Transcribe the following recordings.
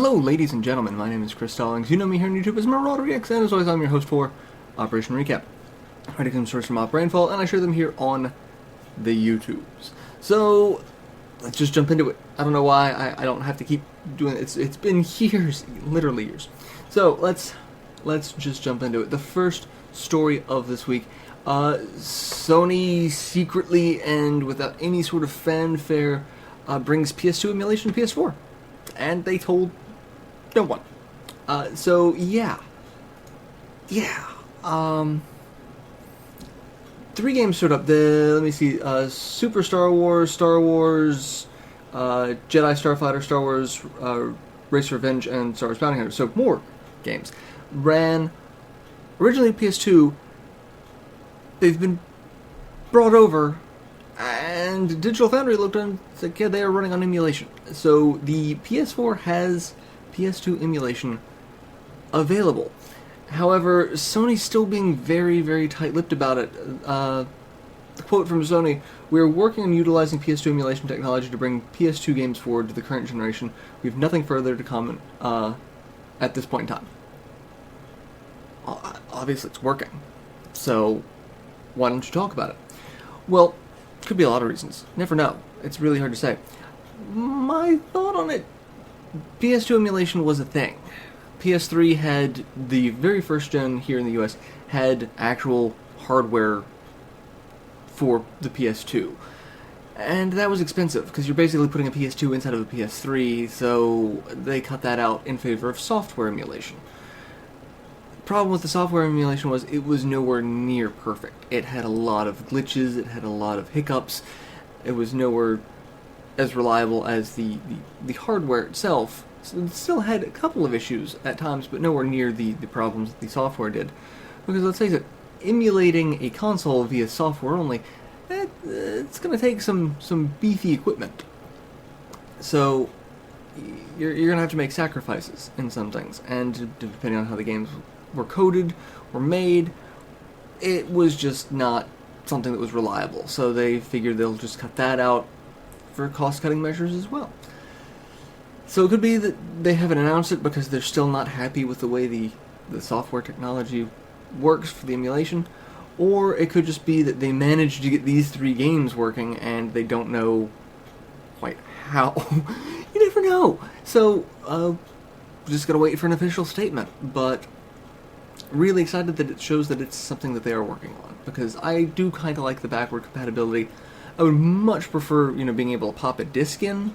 Hello, ladies and gentlemen. My name is Chris Stallings. You know me here on YouTube as MarauderX, and as always, I'm your host for Operation Recap. I take some stories from Rainfall, and I share them here on the YouTubes. So, let's just jump into it. I don't know why I don't have to keep doing it. It's been years, literally years. So, let's just jump into it. The first story of this week, Sony secretly and without any sort of fanfare brings PS2 emulation to PS4. And they told no one. So, yeah. Three games showed up. Let me see. Super Star Wars, Jedi Starfighter, Star Wars Race Revenge, and Star Wars Bounty Hunter. So, more games. Ran originally PS2. They've been brought over, and Digital Foundry looked and said, yeah, they are running on emulation. So the PS4 has PS2 emulation available. However, Sony's still being very, very tight-lipped about it. The quote from Sony, "We are working on utilizing PS2 emulation technology to bring PS2 games forward to the current generation. We have nothing further to comment at this point in time." Obviously, it's working. So, why don't you talk about it? Well, could be a lot of reasons. Never know. It's really hard to say. My thought on it, PS2 emulation was a thing. PS3 had, the very first gen here in the US, had actual hardware for the PS2. And that was expensive, because you're basically putting a PS2 inside of a PS3, so they cut that out in favor of software emulation. The problem with the software emulation was it was nowhere near perfect. It had a lot of glitches, it had a lot of hiccups, it was nowhere as reliable as the hardware itself. So it still had a couple of issues at times, but nowhere near the problems that the software did. Because let's face it, emulating a console via software only, it's going to take some beefy equipment. So you're going to have to make sacrifices in some things, and depending on how the games were coded or made, it was just not something that was reliable. So they figured they'll just cut that out for cost-cutting measures as well. So it could be that they haven't announced it because they're still not happy with the way the software technology works for the emulation, or it could just be that they managed to get these three games working and they don't know quite how. You never know. So, just gotta wait for an official statement, but really excited that it shows that it's something that they are working on, because I do kind of like the backward compatibility. I would much prefer, being able to pop a disc in,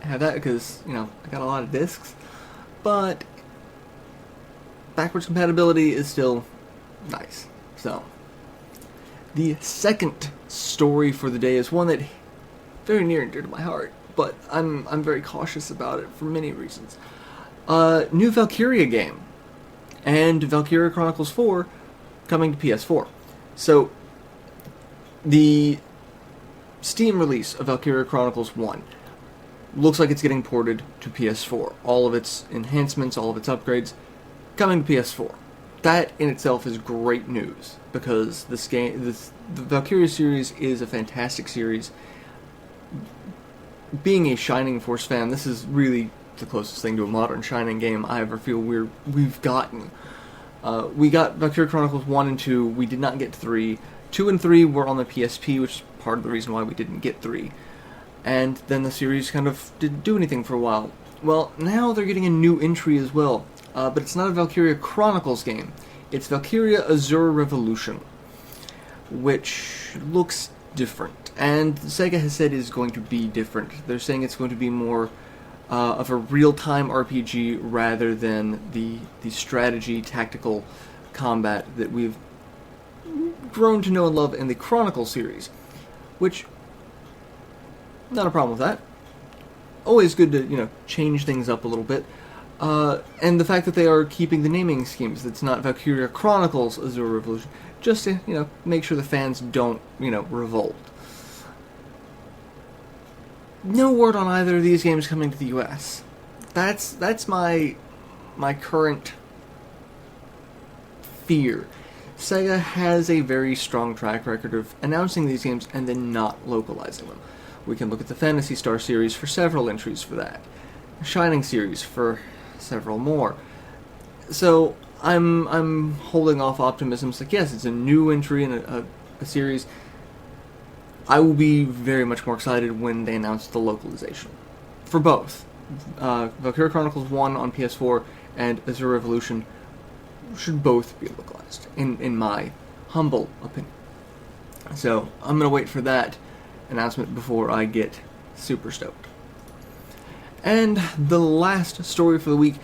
have that, because, I got a lot of discs, but backwards compatibility is still nice. So, the second story for the day is one that very near and dear to my heart, but I'm very cautious about it for many reasons. New Valkyria game, and Valkyria Chronicles 4 coming to PS4. So, the Steam release of Valkyria Chronicles 1 looks like it's getting ported to PS4. All of its enhancements, all of its upgrades, coming to PS4. That in itself is great news, because the Valkyria series is a fantastic series. Being a Shining Force fan, this is really the closest thing to a modern Shining game I ever feel we've gotten. We got Valkyria Chronicles 1 and 2, we did not get 3. 2 and 3 were on the PSP, which is part of the reason why we didn't get 3. And then the series kind of didn't do anything for a while. Well, now they're getting a new entry as well, but it's not a Valkyria Chronicles game. It's Valkyria Azure Revolution, which looks different. And Sega has said is going to be different. They're saying it's going to be more of a real-time RPG rather than the strategy, tactical combat that we've grown to know and love in the Chronicle series, which, not a problem with that. Always good to, change things up a little bit. And the fact that they are keeping the naming schemes, it's not Valkyria Chronicles Azure Revolution, just to, make sure the fans don't, revolt. No word on either of these games coming to the US. That's my current fear. Sega has a very strong track record of announcing these games and then not localizing them. We can look at the Phantasy Star series for several entries for that. Shining series for several more. So I'm holding off optimism. It's like, yes, it's a new entry in a series. I will be very much more excited when they announce the localization for both. Valkyria Chronicles 1 on PS4 and Azure Revolution should both be localized, in my humble opinion. So I'm going to wait for that announcement before I get super stoked. And the last story for the week,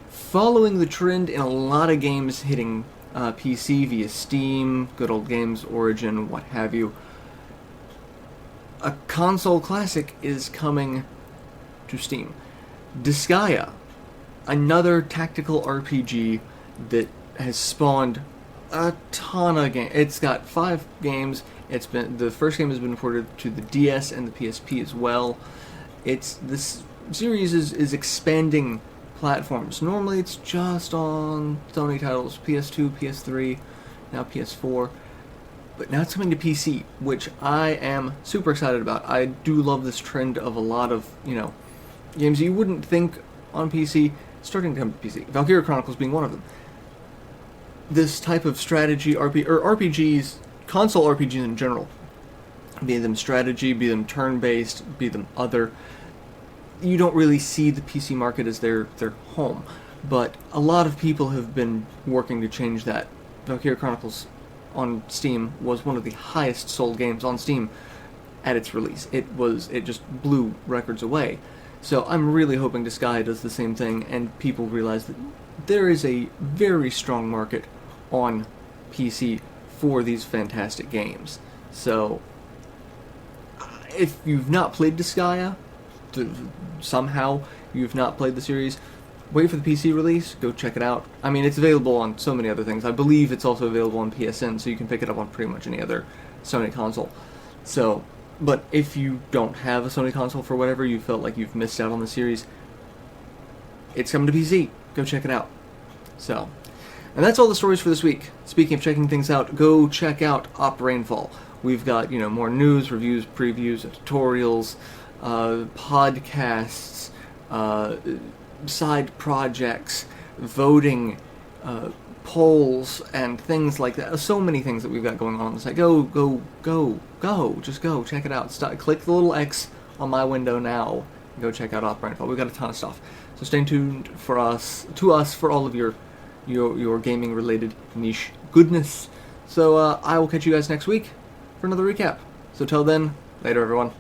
following the trend in a lot of games hitting PC via Steam, good old games, Origin, what have you, a console classic is coming to Steam. Disgaea, another tactical RPG that has spawned a ton of games. It's got 5 games. The first game has been ported to the DS and the PSP as well. This series is expanding platforms. Normally it's just on Sony titles, PS2, PS3, now PS4. But now it's coming to PC, which I am super excited about. I do love this trend of a lot of, games you wouldn't think on PC starting to come to PC. Valkyria Chronicles being one of them. This type of strategy RPGs, console RPGs in general, be them strategy, be them turn-based, be them other, you don't really see the PC market as their home. But a lot of people have been working to change that. Valkyria Chronicles on Steam was one of the highest sold games on Steam at its release. It just blew records away. So I'm really hoping Disgaea does the same thing and people realize that there is a very strong market on PC for these fantastic games. So if you've not played Disgaea, somehow you've not played the series, wait for the PC release, go check it out. I mean, it's available on so many other things. I believe it's also available on PSN, so you can pick it up on pretty much any other Sony console. So, but if you don't have a Sony console for whatever, you felt like you've missed out on the series, it's coming to PC. Go check it out. So, and that's all the stories for this week. Speaking of checking things out, go check out Rainfall. We've got, more news, reviews, previews, tutorials, podcasts, side projects, voting, polls, and things like that. So many things that we've got going on the site. Go. Just go. Check it out. Click the little X on my window now. And go check out Rainfall. We've got a ton of stuff. So stay tuned for all of your gaming-related niche goodness. So I will catch you guys next week for another recap. So till then, later everyone.